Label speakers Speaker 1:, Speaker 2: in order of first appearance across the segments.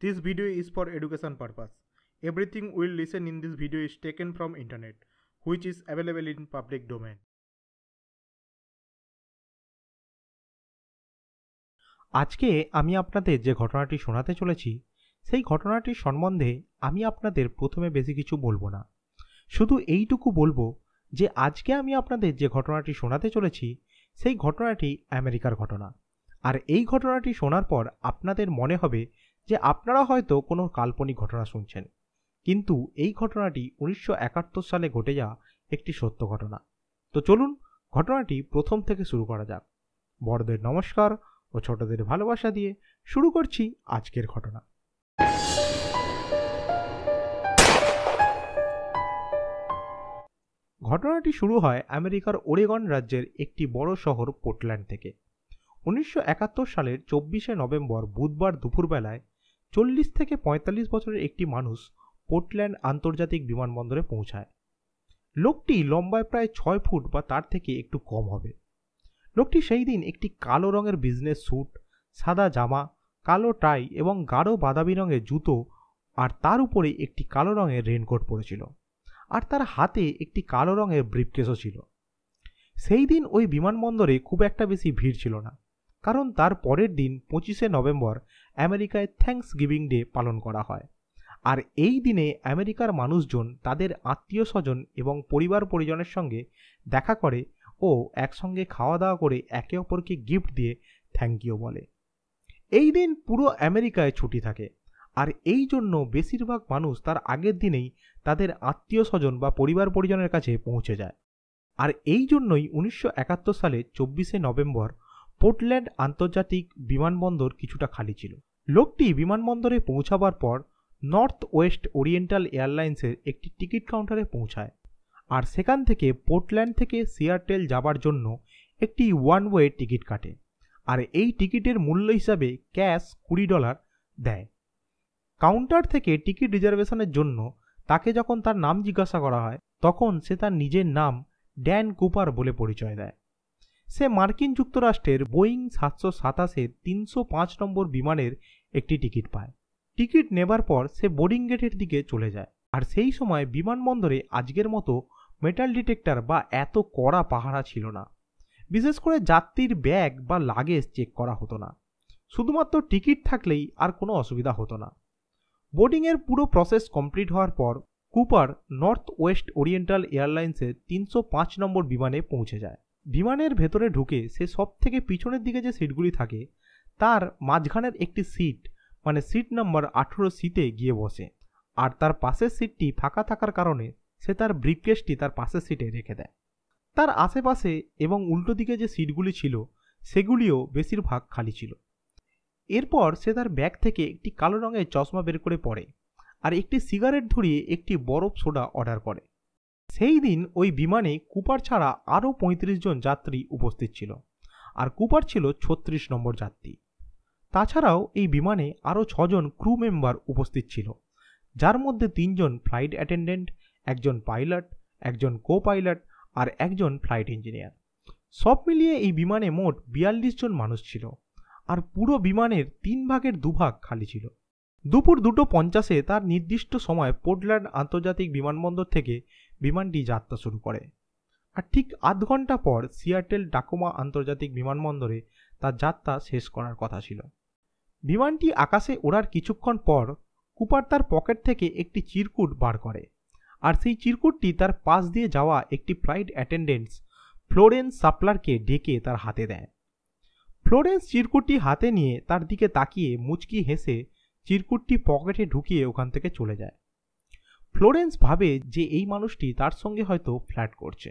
Speaker 1: This video is for education purpose. Everything we'll listen in this video is taken from internet, which is available in public domain.
Speaker 2: আজকে আমি আপনাদের যে ঘটনাটি শোনাতে চলেছি সেই ঘটনাটির সম্বন্ধে আমি আপনাদের প্রথমে বেশি কিছু বলবো না, শুধু এইটুকু বলবো যে আজকে আমি আপনাদের যে ঘটনাটি শোনাতে চলেছি সেই ঘটনাটি আমেরিকার ঘটনা। আর এই ঘটনাটি শোনার পর আপনাদের মনে হবে যে আপনারা হয়তো কোনো কাল্পনিক ঘটনা শুনছেন, কিন্তু এই ঘটনাটি 1971 সালে ঘটে যাওয়া একটি সত্য ঘটনা। তো চলুন ঘটনাটি প্রথম থেকে শুরু করা যাক। বড়দের নমস্কার ও ছোটদের ভালোবাসা দিয়ে শুরু করছি আজকের ঘটনা। ঘটনাটি শুরু হয় আমেরিকার ওরেগন রাজ্যের একটি বড় শহর পোর্টল্যান্ড থেকে। 1971 সালের 24শে নভেম্বর বুধবার দুপুরবেলায় 40 থেকে 45 বছরের একটি মানুষ পোর্টল্যান্ড আন্তর্জাতিক বিমানবন্দরে পৌঁছায়। লোকটি লম্বায় প্রায় 6 ফুট বা তার থেকে একটু কম হবে। লোকটি সেই দিন একটি কালো রঙের বিজনেস স্যুট, সাদা জামা, কালো টাই এবং গাঢ় বাদামি রঙের জুতো আর তার উপরে একটি কালো রঙের রেনকোট পরেছিল, আর তার হাতে একটি কালো রঙের ব্রিফকেসও ছিল। সেই দিন ওই বিমানবন্দরে খুব একটা বেশি ভিড় ছিল না, কারণ তার পরের দিন 25শে নভেম্বর আমেরিকায় থ্যাঙ্কস গিভিং ডে পালন করা হয়। আর এই দিনে আমেরিকার মানুষজন তাদের আত্মীয় স্বজন এবং পরিবার পরিজনের সঙ্গে দেখা করে ও একসঙ্গে খাওয়া দাওয়া করে একে অপরকে গিফট দিয়ে থ্যাংক ইউ বলে। এই দিন পুরো আমেরিকায় ছুটি থাকে, আর এই জন্য বেশিরভাগ মানুষ তার আগের দিনেই তাদের আত্মীয় স্বজন বা পরিবার পরিজনের কাছে পৌঁছে যায়। আর এই জন্যই 1971 সালে 24শে নভেম্বর পোর্টল্যান্ড আন্তর্জাতিক বিমানবন্দর কিছুটা খালি ছিল। লোকটি বিমানবন্দরে পৌঁছাবার পর নর্থ ওয়েস্ট ওরিয়েন্টাল এয়ারলাইন্সের একটি টিকিট কাউন্টারে পৌঁছায়, আর সেখান থেকে পোর্টল্যান্ড থেকে সিয়াটেল যাবার জন্য একটি ওয়ান ওয়ে টিকিট কাটে। আর এই টিকিটের মূল্য হিসাবে ক্যাশ $20 দেয়। কাউন্টার থেকে টিকিট রিজার্ভেশনের জন্য তাকে যখন তার নাম জিজ্ঞাসা করা হয়, তখন সে তার নিজের নাম ড্যান কুপার বলে পরিচয় দেয়। সে মার্কিন যুক্তরাষ্ট্রের বোয়িং 727-এর 305 নম্বর বিমানের একটি টিকিট পায়। টিকিট নেবার পর সে বোর্ডিং গেটের দিকে চলে যায়। আর সেই সময় বিমানবন্দরে আজকের মতো মেটাল ডিটেক্টর বা এত কড়া পাহারা ছিল না। বিশেষ করে যাত্রীর ব্যাগ বা লাগেজ চেক করা হতো না, শুধুমাত্র টিকিট থাকলেই আর কোনো অসুবিধা হতো না। বোর্ডিংয়ের পুরো প্রসেস কমপ্লিট হওয়ার পর কুপার নর্থ ওয়েস্ট ওরিয়েন্টাল এয়ারলাইন্সের 305 নম্বর বিমানে পৌঁছে যায়। বিমানের ভেতরে ঢুকে সে সব থেকে পিছনের দিকে যে সিটগুলি থাকে তার মাঝখানের একটি সিট, মানে সিট নাম্বার 18 সিটে গিয়ে বসে। আর তার পাশের সিটটি ফাঁকা থাকার কারণে সে তার ব্রিফকেসটি তার পাশের সিটে রেখে দেয়। তার আশেপাশে এবং উল্টো দিকে যে সিটগুলি ছিল সেগুলিও বেশিরভাগ খালি ছিল। এরপর সে তার ব্যাগ থেকে একটি কালো রঙের চশমা বের করে পড়ে আর একটি সিগারেট ধরিয়ে একটি বরফ সোডা অর্ডার করে। সেই দিন ওই বিমানে কুপার ছাড়া আরও 35 জন যাত্রী উপস্থিত ছিল, আর কুপার ছিল 36 নম্বর যাত্রী। তাছাড়াও এই বিমানে আরও 6 জন ক্রু মেম্বার উপস্থিত ছিল, যার মধ্যে 3 জন ফ্লাইট অ্যাটেন্ডেন্ট, একজন পাইলট, একজন কো পাইলট আর একজন ফ্লাইট ইঞ্জিনিয়ার। সব মিলিয়ে এই বিমানে মোট 42 জন মানুষ ছিল, আর পুরো বিমানের 3 ভাগের 2 ভাগ খালি ছিল। দুপুর 2:50-এ তার নির্দিষ্ট সময় পোর্টল্যান্ড আন্তর্জাতিক বিমানবন্দর থেকে বিমানটি যাত্রা শুরু করে, আর ঠিক আধ ঘন্টা পর সিয়াটেল টাকোমা আন্তর্জাতিক বিমানবন্দরে তার যাত্রা শেষ করার কথা ছিল। বিমানটি আকাশে ওড়ার কিছুক্ষণ পর কুপার তার পকেট থেকে একটি চিরকুট বার করে, আর সেই চিরকুটটি তার পাশ দিয়ে যাওয়া একটি ফ্লাইট অ্যাটেন্ডেন্ট ফ্লোরেন্স সাপলারকে ডেকে তার হাতে দেয়। ফ্লোরেন্স চিরকুটটি হাতে নিয়ে তার দিকে তাকিয়ে মুচকি হেসে চিরকুটটি পকেটে ঢুকিয়ে ওখান থেকে চলে যায়। ফ্লোরেন্স ভাবে যে এই মানুষটি তার সঙ্গে হয়তো ফ্ল্যাট করছে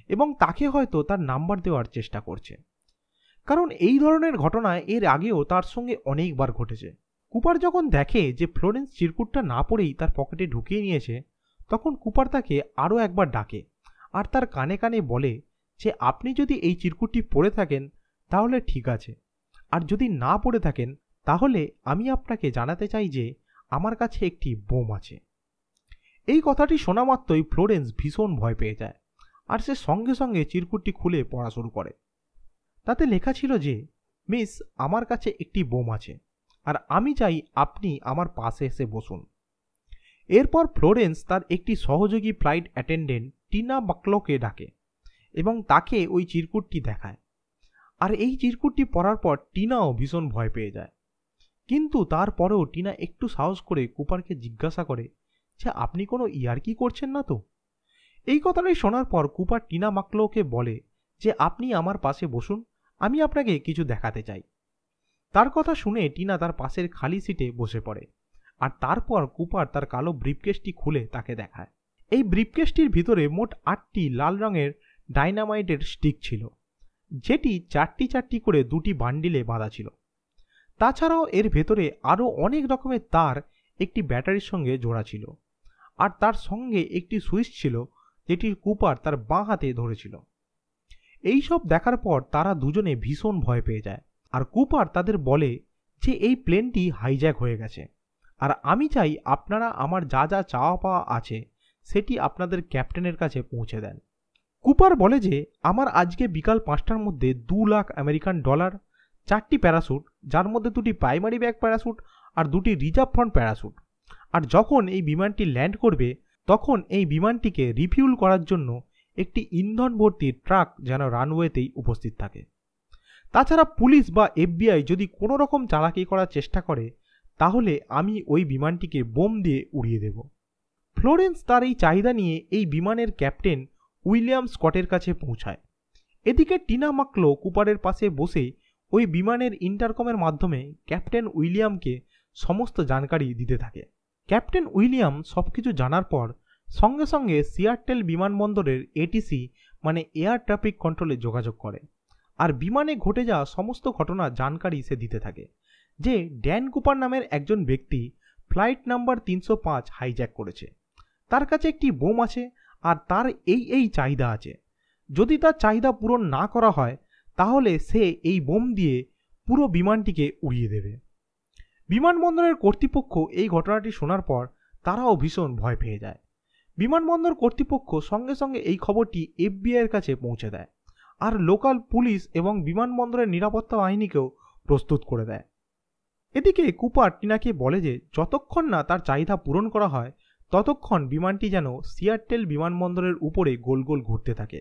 Speaker 2: এবং তাকে হয়তো তার নাম্বার দেওয়ার চেষ্টা করছে, কারণ এই ধরনের ঘটনা এর আগেও তার সঙ্গে অনেকবার ঘটেছে। কুপার যখন দেখে যে ফ্লোরেন্স চিরকুটটা না পড়েই তার পকেটে ঢুকিয়ে নিয়েছে, তখন কুপার তাকে আরও একবার ডাকে আর তার কানে কানে বলে যে আপনি যদি এই চিরকুটটি পড়ে থাকেন তাহলে ঠিক আছে, আর যদি না পড়ে থাকেন তাহলে আমি আপনাকে জানাতে চাই যে আমার কাছে একটি বোম আছে। এই কথাটি শোনা মাত্রই ফ্লোরেন্স ভীষণ ভয় পেয়ে যায়, আর সে সঙ্গে সঙ্গে চিরকুটটি খুলে পড়া শুরু করে। তাতে লেখা ছিল যে মিস, আমার কাছে একটি বোম আছে, আর আমি চাই আপনি আমার পাশে এসে বসুন। এরপর ফ্লোরেন্স তার একটি সহযোগী ফ্লাইট অ্যাটেন্ডেন্ট টিনা মাকলোকে ডাকে এবং তাকে ওই চিরকুটটি দেখায়। আর এই চিরকুটটি পড়ার পর টিনাও ভীষণ ভয় পেয়ে যায়। কিন্তু তারপরেও টিনা একটু সাহস করে কুপারকে জিজ্ঞাসা করে যে আপনি কোনো ইয়ার্কি করছেন না তো। এই কথাটাই শোনার পর কুপার টিনা মাকলোকে বলে যে আপনি আমার পাশে বসুন, আমি আপনাকে কিছু দেখাতে চাই। তার কথা শুনে টিনা তার পাশের খালি সিটে বসে পড়ে। আর তারপর কুপার তার কালো ব্রিফকেসটি খুলে তাকে দেখায়। এই ব্রিফকেসটির ভিতরে মোট 8টি লাল রঙের ডাইনামাইটের স্টিক ছিল, যেটি 4টি করে 2টি বান্ডিলে বাঁধা ছিল। তাছাড়াও এর ভেতরে আরও অনেক রকমের তার একটি ব্যাটারির সঙ্গে জোড়া ছিল। আর তার সঙ্গে একটি সুইচ ছিল, যেটি কুপার তার বাঁ হাতে ধরেছিল। এই সব দেখার পর তারা দুজনে ভীষণ ভয় পেয়ে যায়। আর কুপার তাদের বলে যে এই প্লেনটি হাইজ্যাক হয়ে গেছে, আর আমি চাই আপনারা আমার যা যা চাওয়া পাওয়া আছে সেটি আপনাদের ক্যাপ্টেনের কাছে পৌঁছে দেন। কুপার বলে যে আমার আজকে বিকাল 5টার মধ্যে 2 লাখ আমেরিকান ডলার, 4টি প্যারাশুট, যার মধ্যে 2টি প্রাইমারি ব্যাগ প্যারাশুট আর 2টি রিজার্ভ ফ্রন্ট প্যারাশুট। আর যখন এই বিমানটি ল্যান্ড করবে তখন এই বিমানটিকে রিফিউল করার জন্য একটি ইন্ধন ভর্তি ট্রাক যেন রানওয়েতেই উপস্থিত থাকে। তাছাড়া পুলিশ বা FBI যদি কোনো রকম চালাকি করার চেষ্টা করে তাহলে আমি ওই বিমানটিকে বোম দিয়ে উড়িয়ে দেব। ফ্লোরেন্স তার এই চাহিদা নিয়ে এই বিমানের ক্যাপ্টেন উইলিয়াম স্কটের কাছে পৌঁছায়। এদিকে টিনা মাকলো কুপারের পাশে বসে ওই বিমানের ইন্টারকমের মাধ্যমে ক্যাপ্টেন উইলিয়ামকে সমস্ত জানকারি দিতে থাকে। ক্যাপ্টেন উইলিয়াম সবকিছু জানার পর সঙ্গে সঙ্গে সিয়াটল বিমানবন্দরের ATC মানে এয়ার ট্রাফিক কন্ট্রোলে যোগাযোগ করে। আর বিমানে ঘটে যাওয়া সমস্ত ঘটনার জানকারি সে দিতে থাকে যে ড্যান কুপার নামের একজন ব্যক্তি ফ্লাইট নাম্বার 305 হাইজ্যাক করেছে, তার কাছে একটি বোম আছে আর তার এই চাহিদা আছে। যদি তার চাহিদা পূরণ না করা হয় তাহলে সে এই বোম দিয়ে পুরো বিমানটিকে উড়িয়ে দেবে। বিমানবন্দরের কর্তৃপক্ষ এই ঘটনাটি শোনার পর তারাও ভীষণ ভয় পেয়ে যায়। বিমানবন্দর কর্তৃপক্ষ সঙ্গে সঙ্গে এই খবরটি FBI এর কাছে পৌঁছে দেয় আর লোকাল পুলিশ এবং বিমানবন্দরের নিরাপত্তা বাহিনীকেও প্রস্তুত করে দেয়। এদিকে কুপার টিনাকে বলে যে যতক্ষণ না তার চাহিদা পূরণ করা হয় ততক্ষণ বিমানটি যেন সিয়াটল বিমানবন্দরের উপরে গোল গোল ঘুরতে থাকে,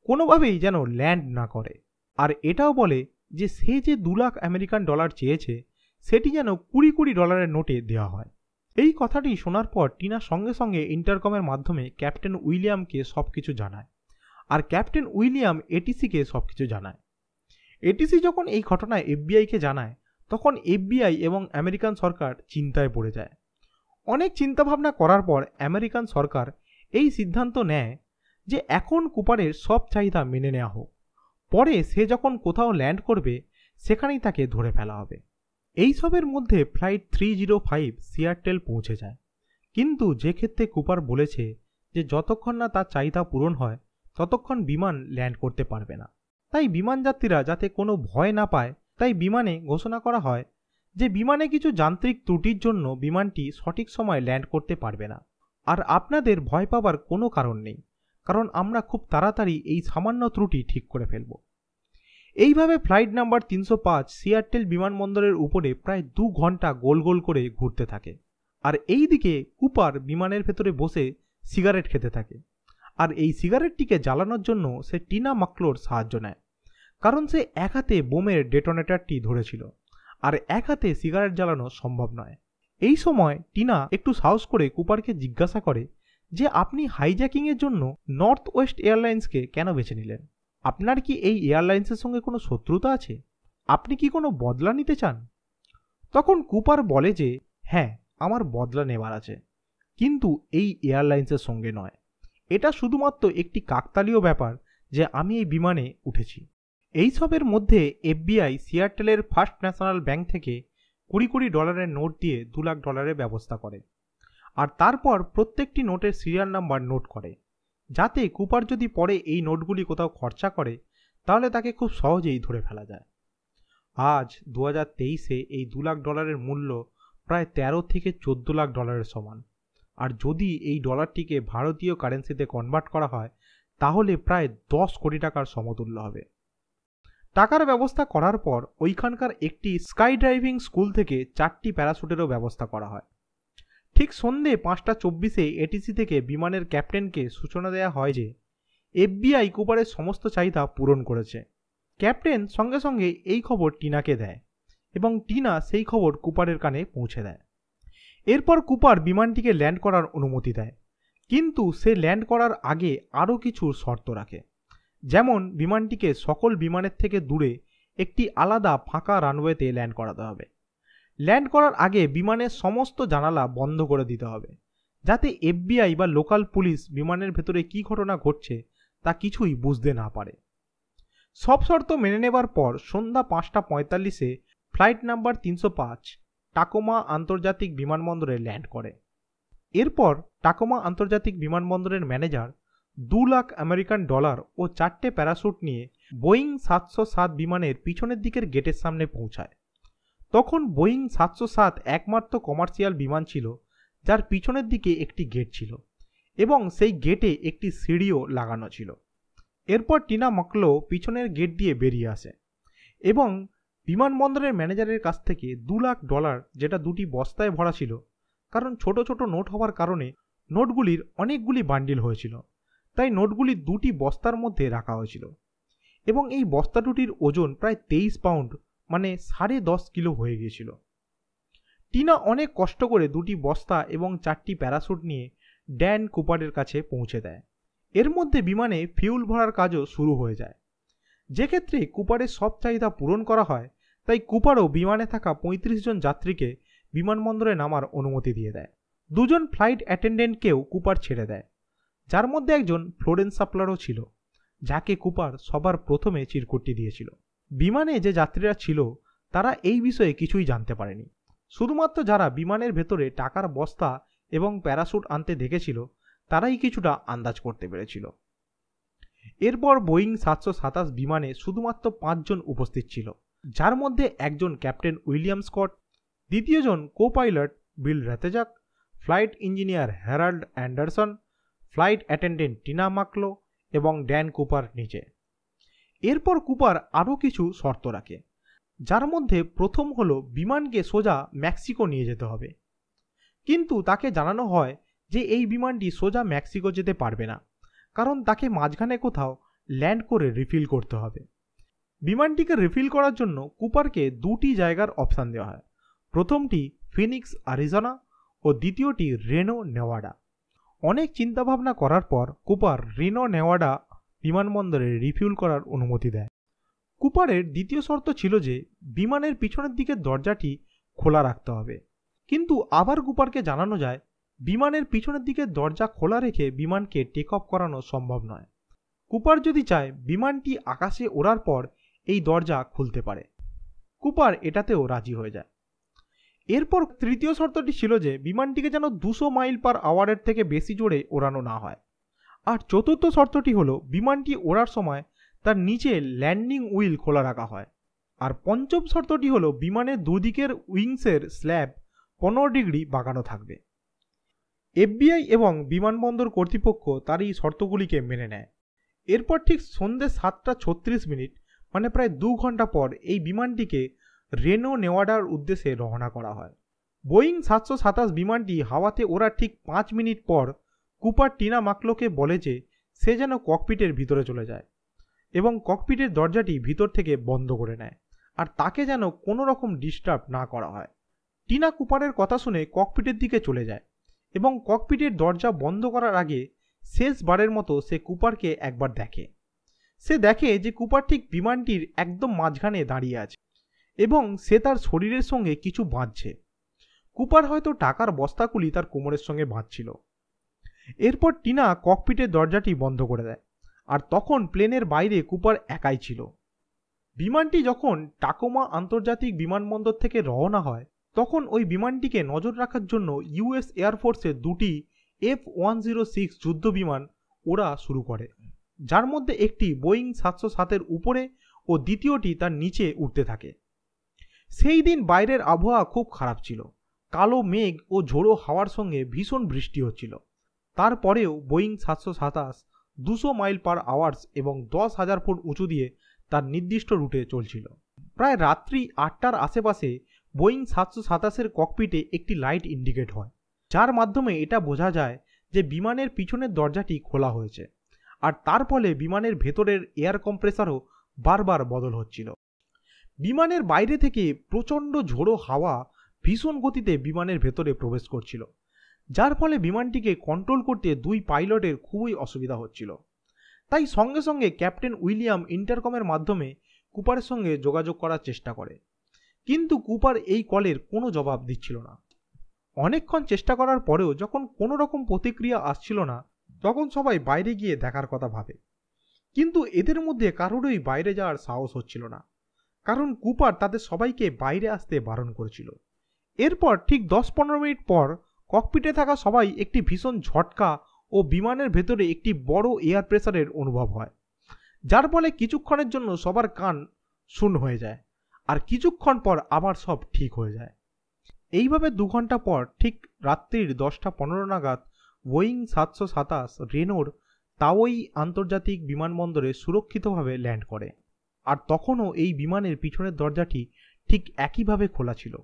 Speaker 2: কোনোভাবেই যেন ল্যান্ড না করে। আর এটাও বলে যে সে যে 2 লাখ আমেরিকান ডলার চেয়েছে সেটি যেন 20 ডলারের নোটে দেওয়া হয়। এই কথাটি শোনার পর টিনা সঙ্গে সঙ্গে ইন্টারকমের মাধ্যমে ক্যাপ্টেন উইলিয়ামকে সবকিছু জানায়। আর ক্যাপ্টেন উইলিয়াম ATCকে সবকিছু জানায়। ATC যখন এই ঘটনায় FBIকে জানায় তখন FBI এবং আমেরিকান সরকার চিন্তায় পড়ে যায়। অনেক চিন্তাভাবনা করার পর আমেরিকান সরকার এই সিদ্ধান্ত নেয় যে এখন কুপারের সব চাহিদা মেনে নেওয়া হোক, পরে সে যখন কোথাও ল্যান্ড করবে সেখানেই তাকে ধরে ফেলা হবে। এই সবের মধ্যে ফ্লাইট 305 সিয়াটল পৌঁছে যায়, কিন্তু যে ক্ষেত্রে কুপার বলেছে যে যতক্ষণ না তার চাহিদা পূরণ হয় ততক্ষণ বিমান ল্যান্ড করতে পারবে না। তাই বিমান যাত্রীরা যাতে কোনো ভয় না পায় তাই বিমানে ঘোষণা করা হয় যে বিমানে কিছু যান্ত্রিক ত্রুটির জন্য বিমানটি সঠিক সময় ল্যান্ড করতে পারবে না। আর আপনাদের ভয় পাবার কোনো কারণ নেই, কারণ আমরা খুব তাড়াতাড়ি এই সামান্য ত্রুটি ঠিক করে ফেলব। এইভাবে ফ্লাইট নাম্বার 305 সিয়াটল বিমানবন্দরের উপরে প্রায় 2 ঘন্টা গোল গোল করে ঘুরতে থাকে। আর এই দিকে কুপার বিমানের ভেতরে বসে সিগারেট খেতে থাকে। আর এই সিগারেটটিকে জ্বালানোর জন্য সে টিনা মাকলোর সাহায্য নেয়, কারণ সে এক হাতে বোমের ডেটোনেটরটি ধরেছিল আর এক হাতে সিগারেট জ্বালানো সম্ভব নয়। এই সময় টিনা একটু সাহস করে কুপারকে জিজ্ঞাসা করে যে আপনি হাইজ্যাকিংয়ের জন্য নর্থ ওয়েস্ট এয়ারলাইন্সকে কেন বেছে নিলেন? আপনার কি এই এয়ারলাইন্সের সঙ্গে কোনো শত্রুতা আছে? আপনি কি কোনো বদলা নিতে চান? তখন কুপার বলে যে হ্যাঁ, আমার বদলা নেওয়ার আছে, কিন্তু এই এয়ারলাইন্সের সঙ্গে নয়। এটা শুধুমাত্র একটি কাকতালীয় ব্যাপার যে আমি এই বিমানে উঠেছি। এই সবের মধ্যে FBI সিয়াটলের ফার্স্ট ন্যাশনাল ব্যাংক থেকে 20 ডলারের নোট দিয়ে 2 লাখ ডলারের ব্যবস্থা করে। আর তারপর প্রত্যেকটি নোটের সিরিয়াল নাম্বার নোট করে, যাতে কুপার যদি পরে এই নোটগুলি কোথাও খরচা করে তাহলে তাকে খুব সহজেই ধরে ফেলা যায়। আজ 2023-এ এই 2 লাখ ডলারের মূল্য প্রায় 13 থেকে 14 লাখ ডলারের সমান। আর যদি এই ডলারটিকে ভারতীয় কারেন্সিতে কনভার্ট করা হয় তাহলে প্রায় 10 কোটি টাকার সমতুল্য হবে। টাকার ব্যবস্থা করার পর ওইখানকার একটি স্কাই ড্রাইভিং স্কুল থেকে 4টি প্যারাশুটেরও ব্যবস্থা করা হয়। ঠিক সন্ধে 5:24 এটিসি থেকে বিমানের ক্যাপ্টেনকে সূচনা দেওয়া হয় যে FBI কুপারের সমস্ত চাহিদা পূরণ করেছে। ক্যাপ্টেন সঙ্গে সঙ্গে এই খবর টিনাকে দেয় এবং টিনা সেই খবর কুপারের কানে পৌঁছে দেয়। এরপর কুপার বিমানটিকে ল্যান্ড করার অনুমতি দেয়, কিন্তু সে ল্যান্ড করার আগে আরও কিছু শর্ত রাখে, যেমন বিমানটিকে সকল বিমানের থেকে দূরে একটি আলাদা ফাঁকা রানওয়েতে ল্যান্ড করাতে হবে। ল্যান্ড করার আগে বিমানের সমস্ত জানালা বন্ধ করে দিতে হবে, যাতে FBI বা লোকাল পুলিশ বিমানের ভেতরে কী ঘটনা ঘটছে তা কিছুই বুঝতে না পারে। সব শর্ত মেনে নেবার পর সন্ধ্যা 5:45 ফ্লাইট নাম্বার 305 টাকোমা আন্তর্জাতিক বিমানবন্দরে ল্যান্ড করে। এরপর টাকোমা আন্তর্জাতিক বিমানবন্দরের ম্যানেজার $2 লাখ আমেরিকান ও 4টে প্যারাশুট নিয়ে বোয়িং 707 বিমানের পিছনের দিকের গেটের সামনে পৌঁছায়। তখন বোয়িং 707 একমাত্র কমার্শিয়াল বিমান ছিল যার পিছনের দিকে একটি গেট ছিল এবং সেই গেটে একটি সিঁড়িও লাগানো ছিল। এরপর টিনা মাকলো পিছনের গেট দিয়ে বেরিয়ে আসে এবং বিমানবন্দরের ম্যানেজারের কাছ থেকে $2 লাখ, যেটা 2টি বস্তায় ভরা ছিল, কারণ ছোট ছোট নোট হওয়ার কারণে নোটগুলির অনেকগুলি বান্ডিল হয়েছিল, তাই নোটগুলি 2টি বস্তার মধ্যে রাখা হয়েছিল এবং এই বস্তা দুটির ওজন প্রায় 23 পাউন্ড, মানে 10.5 কিলো হয়ে গিয়েছিল। টিনা অনেক কষ্ট করে 2টি বস্তা এবং 4টি প্যারাশুট নিয়ে ড্যান কুপারের কাছে পৌঁছে দেয়। এর মধ্যে বিমানে ফিউল ভরার কাজও শুরু হয়ে যায়। যে ক্ষেত্রে কুপারের সব চাহিদা পূরণ করা হয়, তাই কুপারও বিমানে থাকা 35 জন যাত্রীকে বিমানবন্দরে নামার অনুমতি দিয়ে দেয়। 2 জন ফ্লাইট অ্যাটেন্ডেন্টকেও কুপার ছেড়ে দেয়, যার মধ্যে একজন ফ্লোরেন্স সাপলারও ছিল, যাকে কুপার সবার প্রথমে চিরকুটটি দিয়েছিল। বিমানে যে যাত্রীরা ছিল তারা এই বিষয়ে কিছুই জানতে পারেনি, শুধুমাত্র যারা বিমানের ভেতরে টাকার বস্তা এবং প্যারাশুট আনতে দেখেছিল তারাই কিছুটা আন্দাজ করতে পেরেছিল। এরপর বোয়িং 727 বিমানে শুধুমাত্র 5 জন উপস্থিত ছিল, যার মধ্যে একজন ক্যাপ্টেন উইলিয়াম স্কট, দ্বিতীয়জন co pilot Bill Rataczak, flight engineer Harold Anderson, flight attendant Tina Mucklow এবং ড্যান কুপার নিচে। এরপর কুপার আরও কিছু শর্ত রাখে, যার মধ্যে প্রথম হলো বিমানকে সোজা মেক্সিকো নিয়ে যেতে হবে, কিন্তু তাকে জানানো হয় যে এই বিমানটি সোজা মেক্সিকো যেতে পারবে না, কারণ তাকে মাঝখানে কোথাও ল্যান্ড করে রিফিল করতে হবে। বিমানটিকে রিফিল করার জন্য কুপারকে 2টি জায়গার অপশান দেওয়া হয়, প্রথমটি ফিনিক্স আরিজোনা ও দ্বিতীয়টি রেনো নেওয়াডা। অনেক চিন্তাভাবনা করার পর কুপার রেনো নেওয়াডা বিমানবন্দরে রিফিউল করার অনুমতি দেয়। কুপারের দ্বিতীয় শর্ত ছিল যে বিমানের পিছনের দিকের দরজাটি খোলা রাখতে হবে, কিন্তু আবার কুপারকে জানানো যায় বিমানের পিছনের দিকের দরজা খোলা রেখে বিমানকে টেক অফ করানো সম্ভব নয়। কুপার যদি চায় বিমানটি আকাশে ওড়ার পর এই দরজা খুলতে পারে। কুপার এটাতেও রাজি হয়ে যায়। এরপর তৃতীয় শর্তটি ছিল যে বিমানটিকে যেন 200 মাইল পার আওয়ারের থেকে বেশি জোরে ওড়ানো না হয়। আর চতুর্থ শর্তটি হলো বিমানটি ওড়ার সময় তার নিচে ল্যান্ডিং উইল খোলা রাখা হয়। আর পঞ্চম শর্তটি হলো বিমানের দুদিকের উইংসের স্ল্যাব 15 ডিগ্রি বাঁকানো থাকবে। FBI এবং বিমানবন্দর কর্তৃপক্ষ তার এই শর্তগুলিকে মেনে নেয়। এরপর ঠিক সন্ধ্যে 7:36, মানে প্রায় 2 ঘন্টা পর এই বিমানটিকে রেনো নেওয়াডার উদ্দেশ্যে রওনা করা হয়। বোয়িং 727 বিমানটি হাওয়াতে ওড়ার ঠিক 5 মিনিট পর কুপার টিনা মাকলোকে বলে যে সে যেন ককপিটের ভিতরে চলে যায় এবং ককপিটের দরজাটি ভিতর থেকে বন্ধ করে নেয়, আর তাকে যেন কোনো রকম ডিস্টার্ব না করা হয়। টিনা কুপারের কথা শুনে ককপিটের দিকে চলে যায় এবং ককপিটের দরজা বন্ধ করার আগে শেষবারের মতো সে কুপারকে একবার দেখে। সে দেখে যে কুপার ঠিক বিমানটির একদম মাঝখানে দাঁড়িয়ে আছে এবং সে তার শরীরের সঙ্গে কিছু বাঁধছে। কুপার হয়তো টাকার বস্তাগুলি তার কোমরের সঙ্গে বাঁধছিল। এরপর টিনা ককপিটের দরজাটি বন্ধ করে দেয়, আর তখন প্লেনের বাইরে কুপার একাই ছিল। বিমানটি যখন টাকোমা আন্তর্জাতিক বিমানবন্দর থেকে রওনা হয় তখন ওই বিমানটিকে নজর রাখার জন্য US এয়ারফোর্সের 2টি F-106 যুদ্ধ বিমান ওড়া শুরু করে, যার মধ্যে একটি বোয়িং 707-এর উপরে ও দ্বিতীয়টি তার নিচে উঠতে থাকে। সেই দিন বাইরের আবহাওয়া খুব খারাপ ছিল, কালো মেঘ ও ঝোড়ো হাওয়ার সঙ্গে ভীষণ বৃষ্টি হচ্ছিল। তারপরেও বোয়িং 727 200 মাইল পার আওয়ার্স এবং 10,000 ফুট উঁচু দিয়ে তার নির্দিষ্ট রুটে চলছিল। প্রায় রাত্রি 8টার আশেপাশে বোয়িং 727-এর ককপিটে একটি লাইট ইন্ডিকেট হয়, যার মাধ্যমে এটা বোঝা যায় যে বিমানের পিছনের দরজাটি খোলা হয়েছে, আর তার ফলে বিমানের ভেতরের এয়ার কম্প্রেসারও বারবার বদল হচ্ছিল। বিমানের বাইরে থেকে প্রচণ্ড ঝোড়ো হাওয়া ভীষণ গতিতে বিমানের ভেতরে প্রবেশ করছিল, যার ফলে বিমানটিকে কন্ট্রোল করতে দুই পাইলটের খুবই অসুবিধা হচ্ছিল। তাই সঙ্গে সঙ্গে ক্যাপ্টেন উইলিয়াম ইন্টারকমের মাধ্যমে কুপারের সঙ্গে যোগাযোগ করার চেষ্টা করে, কিন্তু কুপার এই কলের কোনো জবাব দিচ্ছিল না। অনেকক্ষণ চেষ্টা করার পরেও যখন কোনো রকম প্রতিক্রিয়া আসছিল না, তখন সবাই বাইরে গিয়ে দেখার কথা ভাবে, কিন্তু এদের মধ্যে কারোরই বাইরে যাওয়ার সাহস হচ্ছিল না, কারণ কুপার তাদের সবাইকে বাইরে আসতে বারণ করেছিল। এরপর ঠিক 10-15 মিনিট পর ককপিটে থাকা সবাই একটি ভীষণ ঝটকা ও বিমানের ভেতরে একটি বড় এয়ার প্রেসারের অনুভব হয়, যার ফলে কিছুক্ষণের জন্য সবার কান শূন্য হয়ে যায়, আর কিছুক্ষণ পর আবার সব ঠিক হয়ে যায়। এইভাবে 2 ঘন্টা পর ঠিক রাত্রির 10টা 15 নাগাদ বোয়িং 727 রেনোর তাওই আন্তর্জাতিক বিমানবন্দরে সুরক্ষিতভাবে ল্যান্ড করে, আর তখনও এই বিমানের পিছনের দরজাটি ঠিক একইভাবে খোলা ছিল।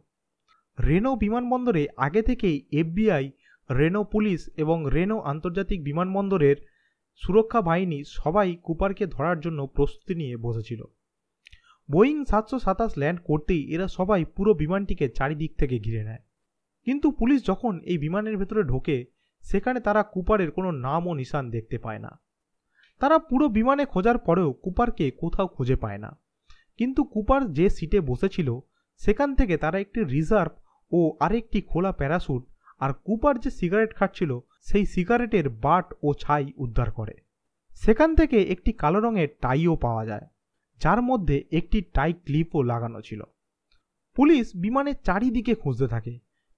Speaker 2: রেনো বিমানবন্দরে আগে থেকেই FBI, রেনো পুলিশ এবং রেনো আন্তর্জাতিক বিমানবন্দরের সুরক্ষা বাহিনী সবাই কুপারকে ধরার জন্য প্রস্তুতি নিয়ে বসেছিল। বোয়িং 727 ল্যান্ড করতেই এরা সবাই পুরো বিমানটিকে চারিদিক থেকে ঘিরে নেয়, কিন্তু পুলিশ যখন এই বিমানের ভেতরে ঢোকে সেখানে তারা কুপারের কোনো নাম ও নিশান দেখতে পায় না। তারা পুরো বিমানে খোঁজার পরেও কুপারকে কোথাও খুঁজে পায় না, কিন্তু কুপার যে সিটে বসেছিল সেখান থেকে তারা একটি রিজার্ভ ও আরেকটি খোলা প্যারাশুট আর কুপার যে সিগারেট খাচ্ছিল সেই সিগারেটের বাট ও ছাই উদ্ধার করে। সেখান থেকে একটি কালো রঙের টাইও পাওয়া যায়, যার মধ্যে একটি টাই ক্লিপও লাগানো ছিল। পুলিশ বিমানের চারিদিকে খুঁজতে থাকে,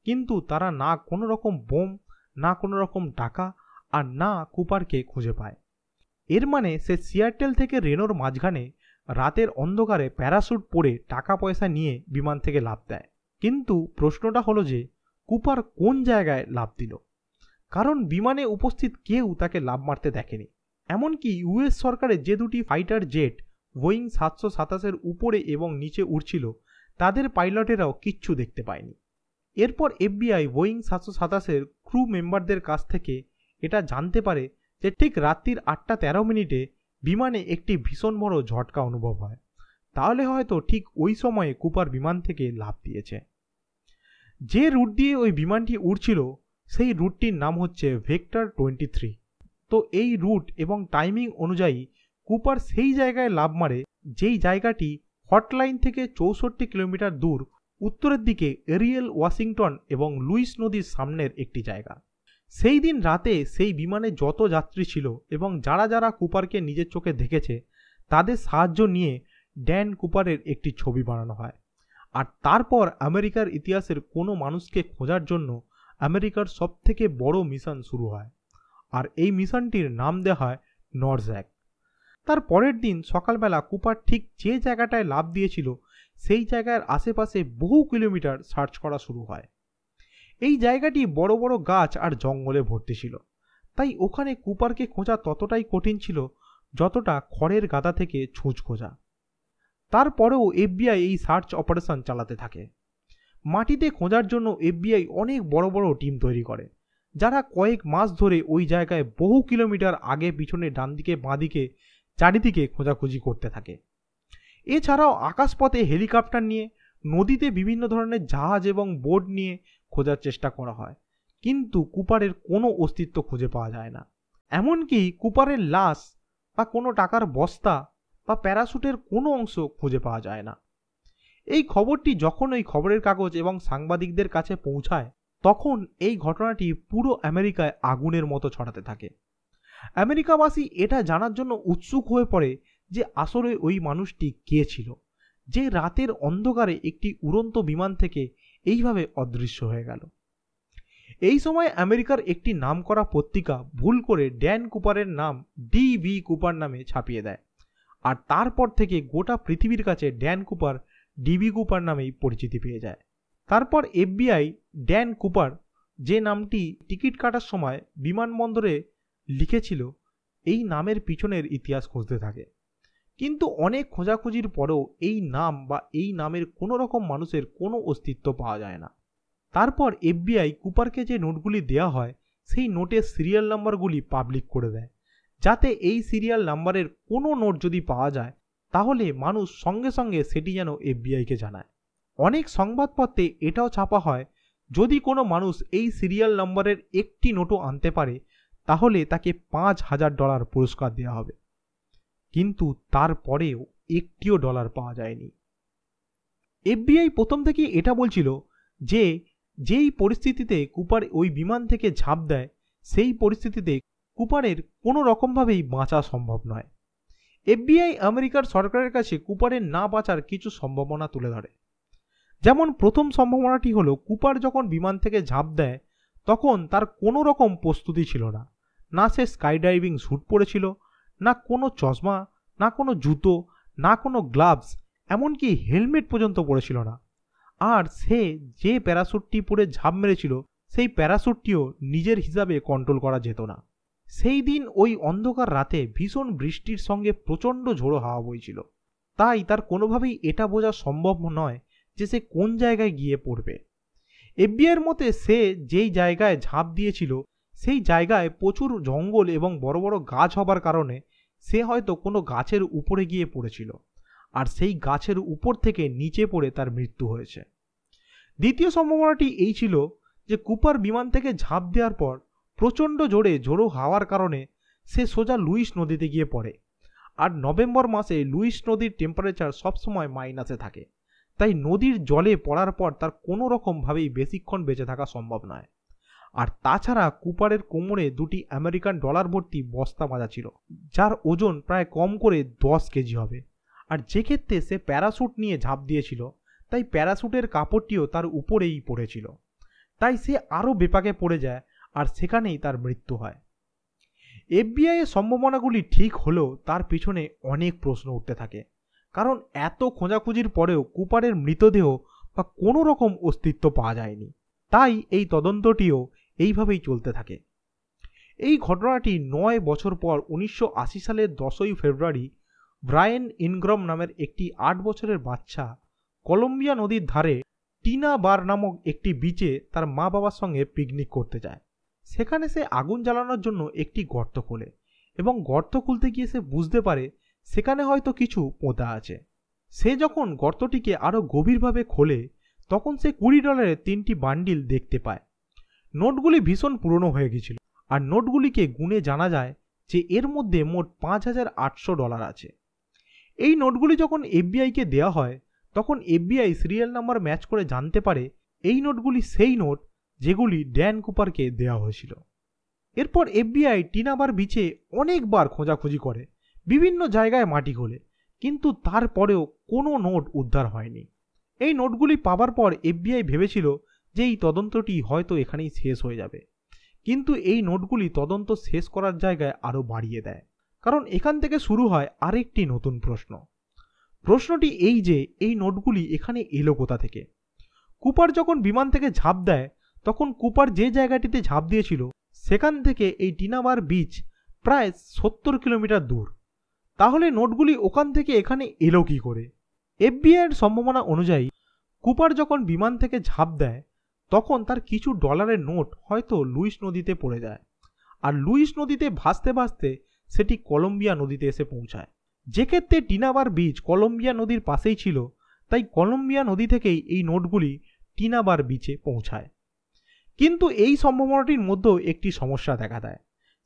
Speaker 2: কিন্তু তারা না কোনো রকম বোম, না কোনো রকম টাকা, আর না কুপারকে খুঁজে পায়। এর মানে সে সিয়াটেল থেকে রেনোর মাঝখানে রাতের অন্ধকারে প্যারাশুট পরে টাকা পয়সা নিয়ে বিমান থেকে লাফ দেয়। কিন্তু প্রশ্নটা হলো যে কুপার কোন জায়গায় লাফ দিল, কারণ বিমানে উপস্থিত কেউ তাকে লাফ মারতে দেখেনি। এমনকি US সরকারের যে দুটি ফাইটার জেট বোয়িং 727-এর উপরে এবং নিচে উড়ছিল তাদের পাইলটেরাও কিচ্ছু দেখতে পায়নি। এরপর FBI বোয়িং 727-এর ক্রু মেম্বারদের কাছ থেকে এটা জানতে পারে যে ঠিক রাত্রির 8টা 13 মিনিটে বিমানে একটি ভীষণ বড় ঝটকা অনুভব হয়, তাহলে হয়তো ঠিক ওই সময়ে কুপার বিমান থেকে লাফ দিয়েছে। যে রুট দিয়ে ওই বিমানটি উড়ছিল সেই রুটটির নাম হচ্ছে ভেক্টর 23। তো এই রুট এবং টাইমিং অনুযায়ী কুপার সেই জায়গায় লাফ মারে যেই জায়গাটি হটলাইন থেকে 64 কিলোমিটার দূর উত্তরের দিকে এরিয়েল ওয়াশিংটন এবং লুইস নদীর সামনের একটি জায়গা। সেই দিন রাতে সেই বিমানে যত যাত্রী ছিল এবং যারা যারা কুপারকে নিজের চোখে দেখেছে তাদের সাহায্য নিয়ে ড্যান কুপারের একটি ছবি বানানো হয়, আর তারপর আমেরিকার ইতিহাসের কোনো মানুষকে খোঁজার জন্য আমেরিকার সবথেকে বড় মিশন শুরু হয়, আর এই মিশনটির নাম দেওয়া হয় নরজ্যাক। তার পরের দিন সকালবেলা কুপার ঠিক যে জায়গাটায় লাফ দিয়েছিল সেই জায়গার আশেপাশে বহু কিলোমিটার সার্চ করা শুরু হয়। এই জায়গাটি বড় বড় গাছ আর জঙ্গলে ভর্তি ছিল, তাই ওখানে কুপারকে খোঁজা ততটাই কঠিন ছিল যতটা খড়ের গাদা থেকে ছুঁচ খোঁজা। তারপরেও FBI এই সার্চ অপারেশন চালাতে থাকে। মাটিতে খোঁজার জন্য FBI অনেক বড় বড় টিম তৈরি করে, যারা কয়েক মাস ধরে ওই জায়গায় বহু কিলোমিটার আগে পিছনে ডান দিকে বাঁ দিকে চারিদিকে খোঁজাখুঁজি করতে থাকে। এছাড়াও আকাশপথে হেলিকপ্টার নিয়ে, নদীতে বিভিন্ন ধরনের জাহাজ এবং বোট নিয়ে খোঁজার চেষ্টা করা হয়, কিন্তু কুপারের কোনো অস্তিত্ব খুঁজে পাওয়া যায় না। এমনকি কুপারের লাশ বা কোনো টাকার বস্তা বা প্যারাশুটের কোনো অংশ খুঁজে পাওয়া যায় না। এই খবরটি যখন ওই খবরের কাগজ এবং সাংবাদিকদের কাছে পৌঁছায় তখন এই ঘটনাটি পুরো আমেরিকায় আগুনের মতো ছড়াতে থাকে। আমেরিকাবাসী এটা জানার জন্য উৎসুক হয়ে পড়ে যে আসলে ওই মানুষটি কে ছিল, যে রাতের অন্ধকারে একটি উড়ন্ত বিমান থেকে এইভাবে অদৃশ্য হয়ে গেল। এই সময় আমেরিকার একটি নামকরা পত্রিকা ভুল করে ড্যান কুপারের নাম DB কুপার নামে ছাপিয়ে দেয়, আর তারপর থেকে গোটা পৃথিবীর কাছে ড্যান কুপার DB কুপার নামেই পরিচিতি পেয়ে যায়। তারপর FBI ড্যান কুপার যে নামটি টিকিট কাটার সময় বিমানবন্দরে লিখেছিল এই নামের পিছনের ইতিহাস খুঁজতে থাকে, কিন্তু অনেক খোঁজাখুঁজির পরেও এই নাম বা এই নামের কোনো রকম মানুষের কোনো অস্তিত্ব পাওয়া যায় না। তারপর এফবিআই কুপারকে যে নোটগুলি দেওয়া হয় সেই নোটের সিরিয়াল নাম্বারগুলি পাবলিক করে দেয়, যাতে এই সিরিয়াল নাম্বারের কোনো নোট যদি পাওয়া যায় তাহলে মানুষ সঙ্গে সঙ্গে সেটি যেন এফবিআইকে জানায়। অনেক সংবাদপত্রে এটাও ছাপা হয়, যদি কোনো মানুষ এই সিরিয়াল নাম্বারের একটি নোটও আনতে পারে তাহলে তাকে $5,000 পুরস্কার দেওয়া হবে। কিন্তু তারপরেও একটিও ডলার পাওয়া যায়নি। এফবিআই প্রথম থেকে এটা বলছিল যে যেই পরিস্থিতিতে কুপার ওই বিমান থেকে ঝাঁপ দেয় সেই পরিস্থিতিতে কুপারের কোনো রকমভাবেই বাঁচা সম্ভব নয়। এফবিআই আমেরিকার সরকারের কাছে কুপারের না বাঁচার কিছু সম্ভাবনা তুলে ধরে। যেমন প্রথম সম্ভাবনাটি হলো, কুপার যখন বিমান থেকে ঝাঁপ দেয় তখন তার কোনো রকম প্রস্তুতি ছিল না। না সে স্কাই ডাইভিং স্যুট পরেছিল, না কোনো চশমা, না কোনো জুতো, না কোনো গ্লাভস, এমনকি হেলমেট পর্যন্ত পরেছিল না। আর সে যে প্যারাশুটটি পরে ঝাঁপ মেরেছিল সেই প্যারাশুটটিও নিজের হিসাবে কন্ট্রোল করা যেত না। সেই দিন ওই অন্ধকার রাতে ভীষণ বৃষ্টির সঙ্গে প্রচণ্ড ঝোড়ো হাওয়া বইছিল, তাই তার কোনোভাবেই এটা বোঝা সম্ভব নয় যে সে কোন জায়গায় গিয়ে পড়বে। এফবিআইয়ের মতে সে যেই জায়গায় ঝাঁপ দিয়েছিল সেই জায়গায় প্রচুর জঙ্গল এবং বড় বড় গাছ হবার কারণে সে হয়তো কোনো গাছের উপরে গিয়ে পড়েছিল, আর সেই গাছের উপর থেকে নিচে পড়ে তার মৃত্যু হয়েছে। দ্বিতীয় সম্ভাবনাটি এই ছিল যে কুপার বিমান থেকে ঝাঁপ দেওয়ার পর প্রচণ্ড জোরে ঝোড়ো হাওয়ার কারণে সে সোজা লুইস নদীতে গিয়ে পড়ে, আর নভেম্বর মাসে লুইস নদীর টেম্পারেচার সবসময় মাইনাসে থাকে, তাই নদীর জলে পড়ার পর তার কোনো রকমভাবেই বেশিক্ষণ বেঁচে থাকা সম্ভব নয়। আর তাছাড়া কুপারের কোমরে দুটি আমেরিকান ডলার ভর্তি বস্তা বাঁধা ছিল, যার ওজন প্রায় কম করে 10 কেজি হবে। আর যে ক্ষেত্রে সে প্যারাশুট নিয়ে ঝাঁপ দিয়েছিল তাই প্যারাশুটের কাপড়টিও তার উপরেই পড়েছিল, তাই সে আরও বেপাকে পড়ে যায় আর সেখানেই তার মৃত্যু হয়। এফবিআই এর সম্ভাবনাগুলি ঠিক হলেও তার পিছনে অনেক প্রশ্ন উঠতে থাকে, কারণ এত খোঁজাখুঁজির পরেও কুপারের মৃতদেহ বা কোনো রকম অস্তিত্ব পাওয়া যায়নি। তাই এই তদন্তটিও এইভাবেই চলতে থাকে। এই ঘটনাটি 9 বছর পর 1980 সালের 10ই ফেব্রুয়ারি ব্রায়ান ইনগ্রাম নামের একটি 8 বছরের বাচ্চা কলম্বিয়া নদীর ধারে টিনা বার নামক একটি বিচে তার মা বাবার সঙ্গে পিকনিক করতে যায়। সেখানে সে আগুন জ্বালানোর জন্য একটি গর্ত খোলে এবং গর্ত খুলতে গিয়ে সে বুঝতে পারে সেখানে হয়তো কিছু পোঁতা আছে। সে যখন গর্তটিকে আরও গভীরভাবে খোলে তখন সে $20 3টি বান্ডিল দেখতে পায়। নোটগুলি ভীষণ পুরনো হয়ে গেছিল, আর নোটগুলিকে গুণে জানা যায় যে এর মধ্যে মোট $5,800 আছে। এই নোটগুলি যখন এফবিআইকে দেওয়া হয় তখন এফবিআই সিরিয়াল নাম্বার ম্যাচ করে জানতে পারে এই নোটগুলি সেই নোট যেগুলি ড্যান কুপারকে দেওয়া হয়েছিল। এরপর এফবিআই টিনাবার বিচে অনেকবার খোঁজাখুঁজি করে, বিভিন্ন জায়গায় মাটি খোলে, কিন্তু তারপরেও কোনো নোট উদ্ধার হয়নি। এই নোটগুলি পাবার পর এফবিআই ভেবেছিল যে এই তদন্তটি হয়তো এখানেই শেষ হয়ে যাবে, কিন্তু এই নোটগুলি তদন্ত শেষ করার জায়গায় আরও বাড়িয়ে দেয়, কারণ এখান থেকে শুরু হয় আরেকটি নতুন প্রশ্ন। প্রশ্নটি এই যে এই নোটগুলি এখানে এলো কোথা থেকে। কুপার যখন বিমান থেকে ঝাঁপ দেয় তখন কুপার যে জায়গাটিতে ঝাঁপ দিয়েছিল সেখান থেকে এই টিনাবার বিচ প্রায় 70 কিলোমিটার দূর। তাহলে নোটগুলি ওখান থেকে এখানে এলো কি করে? এফবিআইয়ের সম্ভাবনা অনুযায়ী কুপার যখন বিমান থেকে ঝাঁপ দেয় তখন তার কিছু ডলারের নোট হয়তো লুইস নদীতে পড়ে যায়, আর লুইস নদীতে ভাসতে ভাসতে সেটি কলম্বিয়া নদীতে এসে পৌঁছায়। যে ক্ষেত্রে টিনাবার বিচ কলম্বিয়া নদীর পাশেই ছিল, তাই কলম্বিয়া নদী থেকেই এই নোটগুলি টিনাবার বিচে পৌঁছায়। কিন্তু এই সম্ভাবনাটির মধ্যেও একটি সমস্যা দেখা দেয়,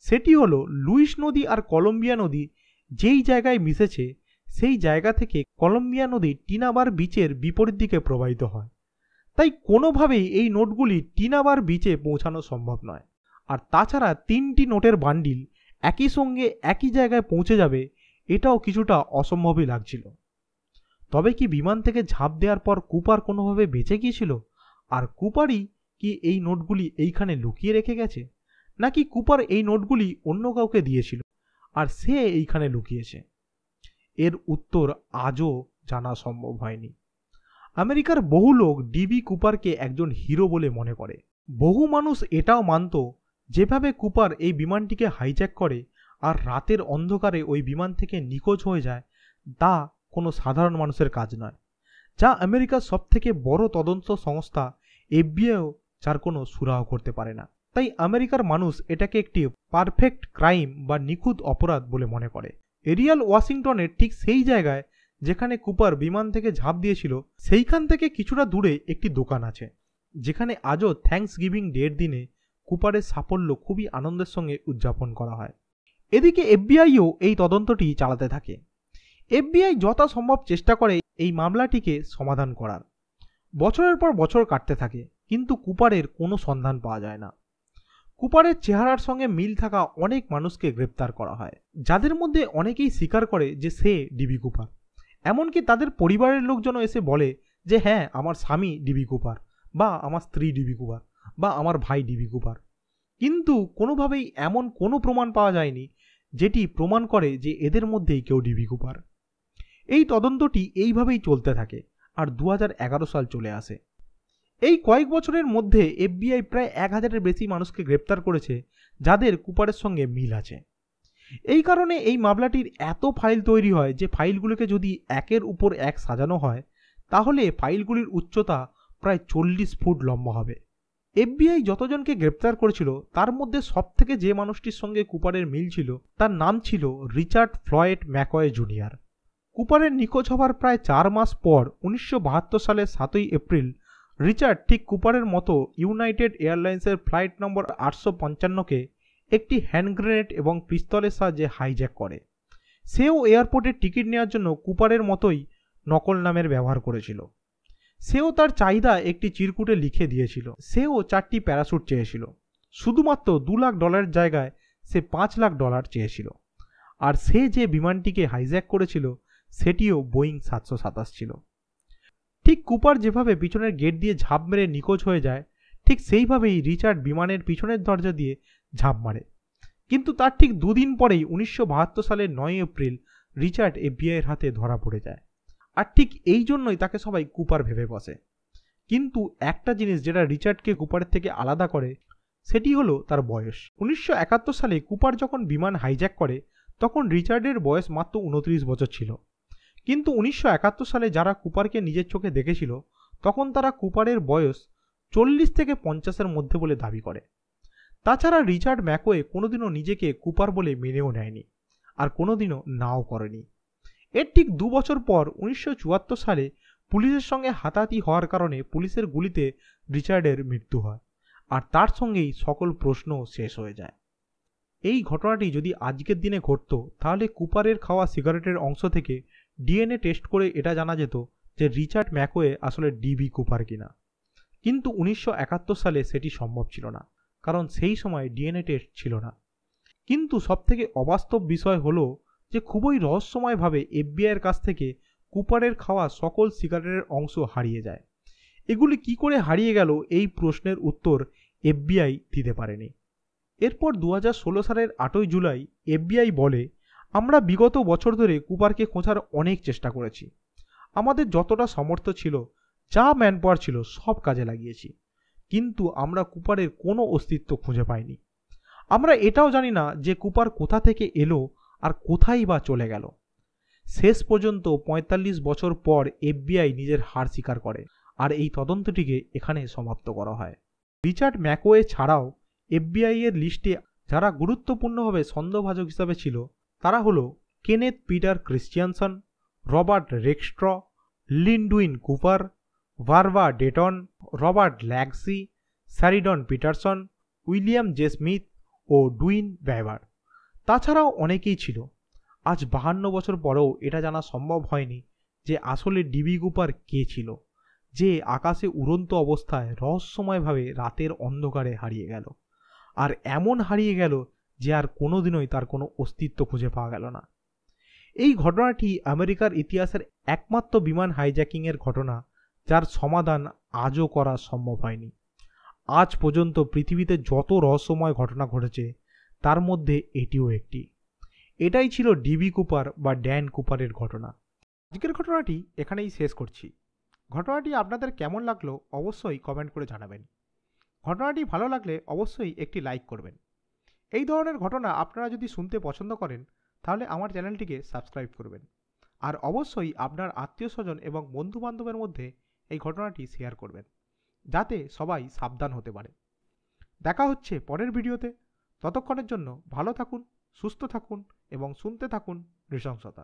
Speaker 2: সেটি হলো লুইস নদী আর কলম্বিয়া নদী যেই জায়গায় মিশেছে সেই জায়গা থেকে কলম্বিয়া নদী টিনাবার বিচের বিপরীত দিকে প্রবাহিত হয়, তাই কোনোভাবেই এই নোটগুলি টিনাবার বিচে পৌঁছানো সম্ভব নয়। আর তাছাড়া 3টি নোটের বান্ডিল একই সঙ্গে একই জায়গায় পৌঁছে যাবে এটাও কিছুটা অসম্ভবই লাগছিল। তবে কি বিমান থেকে ঝাঁপ দেওয়ার পর কুপার কোনোভাবে বেঁচে গিয়েছিল, আর কুপারই কি এই নোটগুলি এইখানে লুকিয়ে রেখে গেছে, নাকি কুপার এই নোটগুলি অন্য কাউকে দিয়েছিল আর সে এইখানে লুকিয়েছে? এর উত্তর আজও জানা সম্ভব হয়নি। আমেরিকার বহু লোক ডিবি কুপারকে একজন হিরো বলে মনে করে। বহু মানুষ এটাও মানত যেভাবে কুপার এই বিমানটিকে হাইজ্যাক করে আর রাতের অন্ধকারে ওই বিমান থেকে নিখোঁজ হয়ে যায়, তা কোনো সাধারণ মানুষের কাজ নয়, যা আমেরিকার সবথেকে বড় তদন্ত সংস্থা এফবিআইও যার কোনো সুরাহা করতে পারে না। তাই আমেরিকার মানুষ এটাকে একটি পারফেক্ট ক্রাইম বা নিখুঁত অপরাধ বলে মনে করে। এরিয়াল ওয়াশিংটনের ঠিক সেই জায়গায় যেখানে কুপার বিমান থেকে ঝাঁপ দিয়েছিল, সেইখান থেকে কিছুটা দূরে একটি দোকান আছে, যেখানে আজও থ্যাঙ্কস গিভিং ডের দিনে কুপারের সাফল্য খুবই আনন্দের সঙ্গে উদযাপন করা হয়। এদিকে এফবিআইও এই তদন্তটি চালাতে থাকে। এফবিআই যথাসম্ভব চেষ্টা করে এই মামলাটিকে সমাধান করার। বছরের পর বছর কাটতে থাকে, কিন্তু কুপারের কোনো সন্ধান পাওয়া যায় না। কুপারের চেহারার সঙ্গে মিল থাকা অনেক মানুষকে গ্রেপ্তার করা হয়, যাদের মধ্যে অনেকেই স্বীকার করে যে সে ডিবি কুপার। এমনকি তাদের পরিবারের লোকজনও এসে বলে যে হ্যাঁ, আমার স্বামী ডিবি কুপার, বা আমার স্ত্রী ডিবি কুপার, বা আমার ভাই ডিবি কুপার। কিন্তু কোনোভাবেই এমন কোনো প্রমাণ পাওয়া যায়নি যেটি প্রমাণ করে যে এদের মধ্যেই কেউ ডিবি কুপার। এই তদন্তটি এইভাবেই চলতে থাকে, আর 2011 সাল চলে আসে। এই কয়েক বছরের মধ্যে এফবিআই প্রায় 1000-এর বেশি মানুষকে গ্রেপ্তার করেছে যাদের কুপারের সঙ্গে মিল আছে। এই কারণে এই মামলাটির এত ফাইল তৈরি হয় যে ফাইলগুলোকে যদি একের উপর এক সাজানো হয়, তাহলে ফাইলগুলির উচ্চতা প্রায় 40 ফুট লম্বা হবে। এফবিআই যতজনকে গ্রেপ্তার করেছিল তার মধ্যে সবথেকে যে মানুষটির সঙ্গে কুপারের মিল ছিল তার নাম ছিল রিচার্ড ফ্লয়েড ম্যাকওয়ে জুনিয়র। কুপারের নিখোঁজ হবার প্রায় 4 মাস পর 1972 সালের 7ই এপ্রিল রিচার্ড ঠিক কুপারের মতো ইউনাইটেড এয়ারলাইন্সের ফ্লাইট নম্বর 855কে একটি হ্যান্ড গ্রেনেড এবং পিস্তলের সাহায্যে হাইজ্যাক করে। সেও এয়ারপোর্টের টিকিট নেওয়ার জন্য কুপারের মতোই নকল নামের ব্যবহার করেছিল। সেও তার চাহিদা একটি চিরকুটে লিখে দিয়েছিল। সেও 4টি প্যারাশুট চেয়েছিল। শুধুমাত্র $2 লাখ জায়গায় সে $5 লাখ চেয়েছিল। আর সে যে বিমানটিকে হাইজ্যাক করেছিল সেটিও বোয়িং 727 ছিল। ঠিক কুপার যেভাবে পিছনের গেট দিয়ে ঝাঁপ মেরে নিখোঁজ হয়ে যায়, ঠিক সেইভাবেই রিচার্ড বিমানের পিছনের দরজা দিয়ে ঝাঁপ মারে। কিন্তু তার ঠিক 2 দিন পরেই 1972 সালের 9 এপ্রিল রিচার্ড এফবিআইয়ের হাতে ধরা পড়ে যায়। আর ঠিক এই জন্যই তাকে সবাই কুপার ভেবে বসে। কিন্তু একটা জিনিস যেটা রিচার্ডকে কুপারের থেকে আলাদা করে, সেটি হলো তার বয়স। 1971 সালে কুপার যখন বিমান হাইজ্যাক করে তখন রিচার্ডের বয়স মাত্র 29 বছর ছিল। কিন্তু 1971 সালে যারা কুপারকে নিজের চোখে দেখেছিল তখন তারা কুপারের বয়স 40 থেকে 50-এর মধ্যে বলে দাবি করে। তাছাড়া রিচার্ড ম্যাকওয়ে কোনোদিনও নিজেকে কুপার বলে মেনেও নেয়নি, আর কোনোদিনও নাও করেনি। এর ঠিক 2 বছর পর 1974 সালে পুলিশের সঙ্গে হাতাহাতি হওয়ার কারণে পুলিশের গুলিতে রিচার্ডের মৃত্যু হয়, আর তার সঙ্গেই সকল প্রশ্ন শেষ হয়ে যায়। এই ঘটনাটি যদি আজকের দিনে ঘটতো তাহলে কুপারের খাওয়া সিগারেটের অংশ থেকে ডিএনএ টেস্ট করে এটা জানা যেত যে রিচার্ড ম্যাকওয়ে আসলে ডিবি কুপার কিনা। কিন্তু 1971 সালে সেটি সম্ভব ছিল না, কারণ সেই সময় ডিএনএ টেস্ট ছিল না। কিন্তু সবথেকে অবাস্তব বিষয় হলো যে খুবই রহস্যময়ভাবে এফবিআইয়ের কাছ থেকে কুপারের খাওয়া সকল সিগারেটের অংশ হারিয়ে যায়। এগুলি কি করে হারিয়ে গেল এই প্রশ্নের উত্তর এফবিআই দিতে পারেনি। এরপর 2016 সালের 8ই জুলাই এফবিআই বলে, আমরা বিগত বছর ধরে কুপারকে খোঁজার অনেক চেষ্টা করেছি। আমাদের যতটা সামর্থ্য ছিল, যা ম্যানপাওয়ার ছিল সব কাজে লাগিয়েছি, কিন্তু আমরা কুপারের কোনো অস্তিত্ব খুঁজে পাইনি। আমরা এটাও জানি না যে কুপার কোথা থেকে এলো আর কোথায় বা চলে গেল। শেষ পর্যন্ত 45 বছর পর এফবিআই নিজের হার স্বীকার করে, আর এই তদন্তটিকে এখানে সমাপ্ত করা হয়। রিচার্ড ম্যাকওয়ে ছাড়াও এফবিআই এর লিস্টে যারা গুরুত্বপূর্ণভাবে সন্দেহভাজন হিসাবে ছিল তারা হলো Kenneth Peter Christiansen, Robert Rackstraw, Lindwin Cooper, Barbara Dayton, Robert Lepsy, Sheridan Peterson, William J Smith ও ডুইন ব্যাভার। তাছাড়াও অনেকেই ছিল। আজ 52 বছর পরেও এটা জানা সম্ভব হয়নি যে আসলে ডিবি কুপার কে ছিল, যে আকাশে উড়ন্ত অবস্থায় রহস্যময়ভাবে রাতের অন্ধকারে হারিয়ে গেল, আর এমন হারিয়ে গেল যে আর কোনোদিনই তার কোনো অস্তিত্ব খুঁজে পাওয়া গেল না। এই ঘটনাটি আমেরিকার ইতিহাসের একমাত্র বিমান হাইজ্যাকিংয়ের ঘটনা যার সমাধান আজও করা সম্ভব হয়নি। আজ পর্যন্ত পৃথিবীতে যত রহস্যময় ঘটনা ঘটেছে তার মধ্যে এটিও একটি। এটাই ছিল ডিবি কুপার বা ড্যান কুপারের ঘটনা। আজকের ঘটনাটি এখানেই শেষ করছি। ঘটনাটি আপনাদের কেমন লাগলো অবশ্যই কমেন্ট করে জানাবেন। ঘটনাটি ভালো লাগলে অবশ্যই একটি লাইক করবেন। এই ধরনের ঘটনা আপনারা যদি শুনতে পছন্দ করেন তাহলে আমার চ্যানেলটিকে সাবস্ক্রাইব করবেন। আর অবশ্যই আপনার আত্মীয় স্বজন এবং বন্ধু বান্ধবের মধ্যে এই ঘটনাটি শেয়ার করবেন, যাতে সবাই সাবধান হতে পারে। দেখা হচ্ছে পরের ভিডিওতে। ততক্ষণের জন্য ভালো থাকুন, সুস্থ থাকুন এবং শুনতে থাকুন নৃশংসতা।